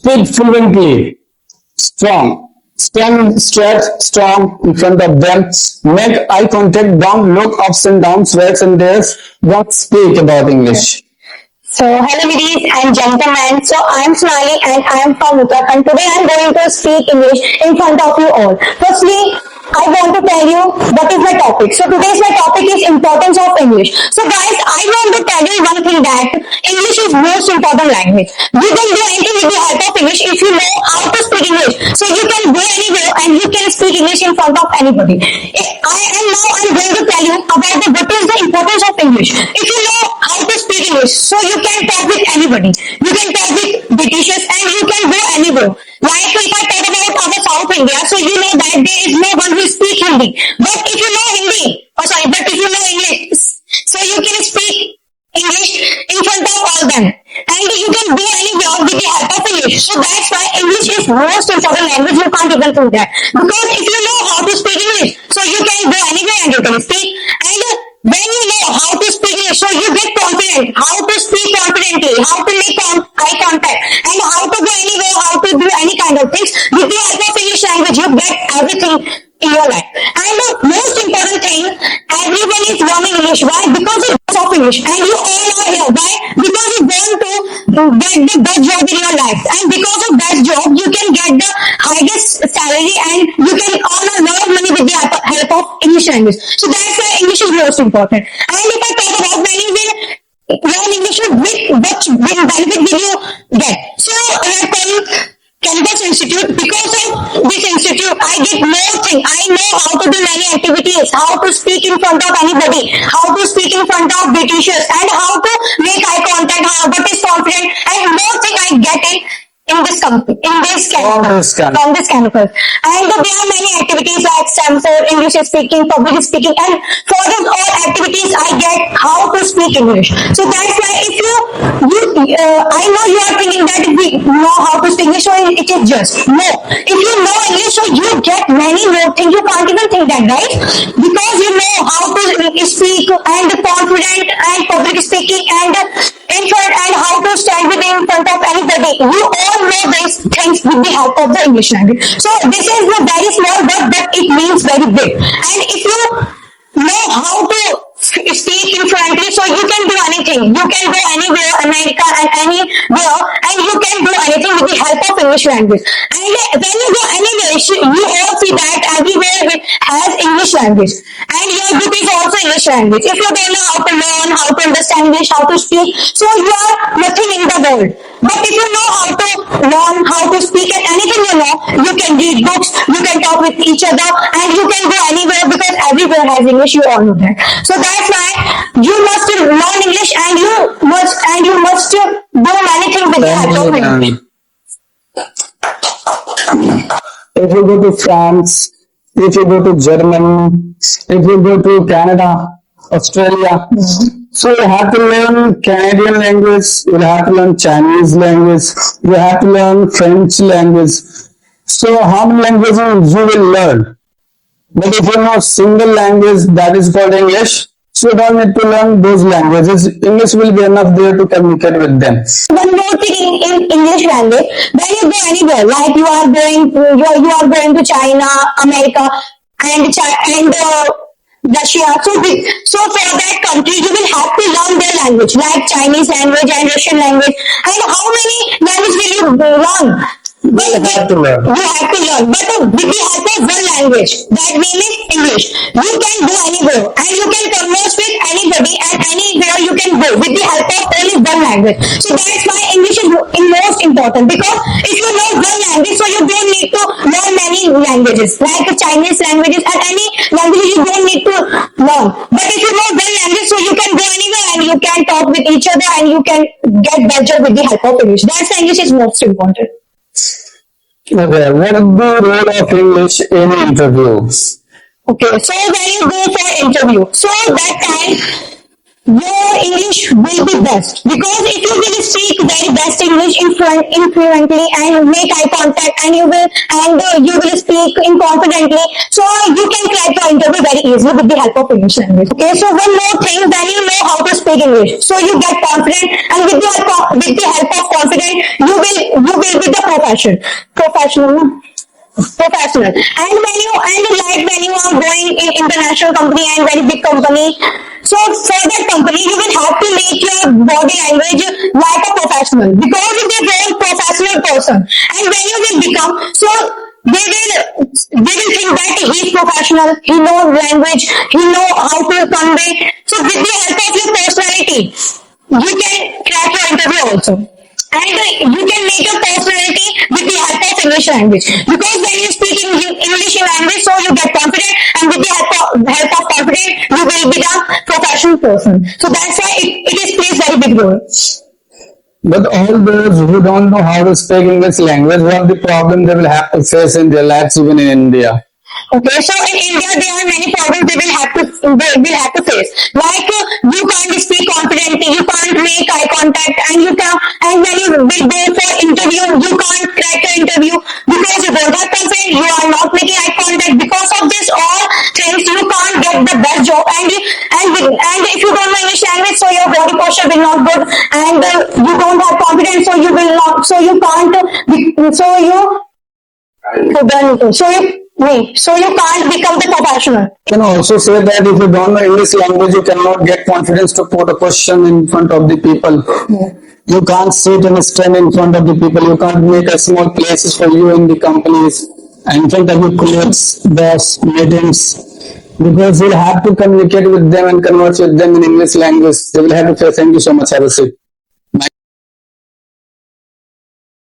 speak fluently, strong. Stand straight, strong in front of them. Make eye contact. Don't look ups and downs, right and left. Don't speak about English. So, hello ladies and gentlemen. So, I am Sonali and I am from Uttarakhand. Today I am going to speak English in front of you all. Firstly, I want to tell you what is my topic. So, today's my topic is importance of English. So, guys, I want to tell you one thing that English is most important language. You can do anything with the help of English if you know how to speak English. So, you can go anywhere and you can speak English in front of anybody. I'm going to tell you about what is the importance of English. If you know how to speak English, so you can talk with anybody. You can talk with Britishers and you can go anywhere. Like if I talk about our South India, so you know that there is no one who speaks Hindi. But if you know Hindi, but if you know English, so you can speak English in front of all them. And you can do any job with the help of English. So that's why English is most important language. You can't even think that. Because if you know how to speak English, so you can go anywhere and you can speak. And when you know how to speak English, so you get confident, how to speak confidently, how to make eye contact, and how to go anywhere, how to do any kind of things. With the help of English language, you get everything in your life. And the most important thing, everyone is learning English. Why? Because it's of English. And you all are here. Why? Because you want to get the best job in your life. And because of that job, you can get the highest salary and you can earn a lot of money with the help of English language. So that's why English is most important. And if I talk about when you will learn English, which benefit will you get? So I tell you, Campus Institute, because of this institute, I get more things. I know how to do many activities, how to speak in front of anybody, how to speak in front of Britishers, and how to make eye contact, what is confident, and more thing I get in this company, from this campus. And there are many activities like Stanford, English speaking, public speaking, and for those all activities, I get how to speak English. So that's why if I know you are thinking that if we know how to speak English, so it is just no. If you know English, so you get many more things. You can't even think that, right? Because you know how to speak and confident and public speaking and in front and how to stand in front of anybody. You all know these things with the help of the English language. So this is a very small word, but it means very big. And if you know how to speak in frankly, so you can do anything. You can go anywhere, America and anywhere, and you can do anything with the help of English language. And when you go anywhere, you all see that everywhere it has English language. And your book is also English language. If you don't know how to learn, how to understand English, how to speak, so you are nothing in the world. But if you know how to learn, how to speak, and anything you know, you can read books, you can talk with each other, and you can go anywhere because everywhere has English. You all know that. So that's why you must learn English, and you must do many things with the help of English. If you go to France, if you go to Germany, if you go to Canada, Australia, so you have to learn Canadian language, you have to learn Chinese language, you have to learn French language. So how many languages you will learn? But if you know single language that is called English, so you don't need to learn those languages. English will be enough there to communicate with them. One more thing in English language, when you go anywhere, like you are going to China, America, and Russia. So for that country, you will have to learn their language, like Chinese language and Russian language. And how many languages will you learn? You have to learn. You have to learn. But with the help of one language, that means English. You can go anywhere and you can converse with anybody and anywhere you can go with the help of only one language. So that's why English is most important, because if you know one language, so you don't need to learn many languages, like Chinese languages and any language you don't need to learn. But if you know one language, so you can go anywhere and you can talk with each other and you can get better with the help of English. That's why English is most important. Okay, what is the role of English in interviews? Okay, so when you go for interview, so that time your English will be best, because if you will speak very best English in fluently and make eye contact, and you will speak in confidently, so you can crack the interview very easily with the help of English language. Okay, so one more thing, when you know how to speak English, so you get confident, and with the help of confidence, you will be the professional. And when you are going in international company and very big company, so for that company you will have to make your body language like a professional, because if they want professional person, and when you will become, so they will think that he is professional, he knows language, he know how to convey. So with the help of your personality, you can crack your interview also. And you can make your personality with the help of English language, because when you speak in English language, so you get confident, and with the help of confidence, you will be the professional person. So that's why it is plays very big role. But all those who don't know how to speak English language, what the problem they will have to face in their lives, even in India? Okay, so in India there are many problems they will have to face. Like you can't speak confidently, you can't make eye contact, and when you will go for interview, you can't crack the interview because you don't have confidence, you are not making eye contact. Because of this all things, you can't get the best job, and if you don't know English language, so your body posture will not good, and you don't have confidence, so you will not, so you can't, so you can't become the professional. You can also say that if you don't know English language, you cannot get confidence to put a question in front of the people. You can't sit and stand in front of the people. You can't make a small places for you in the companies and in front of your colleagues, boss, meetings. Because you'll have to communicate with them and converse with them in English language. They will have to say, thank you so much, have a seat.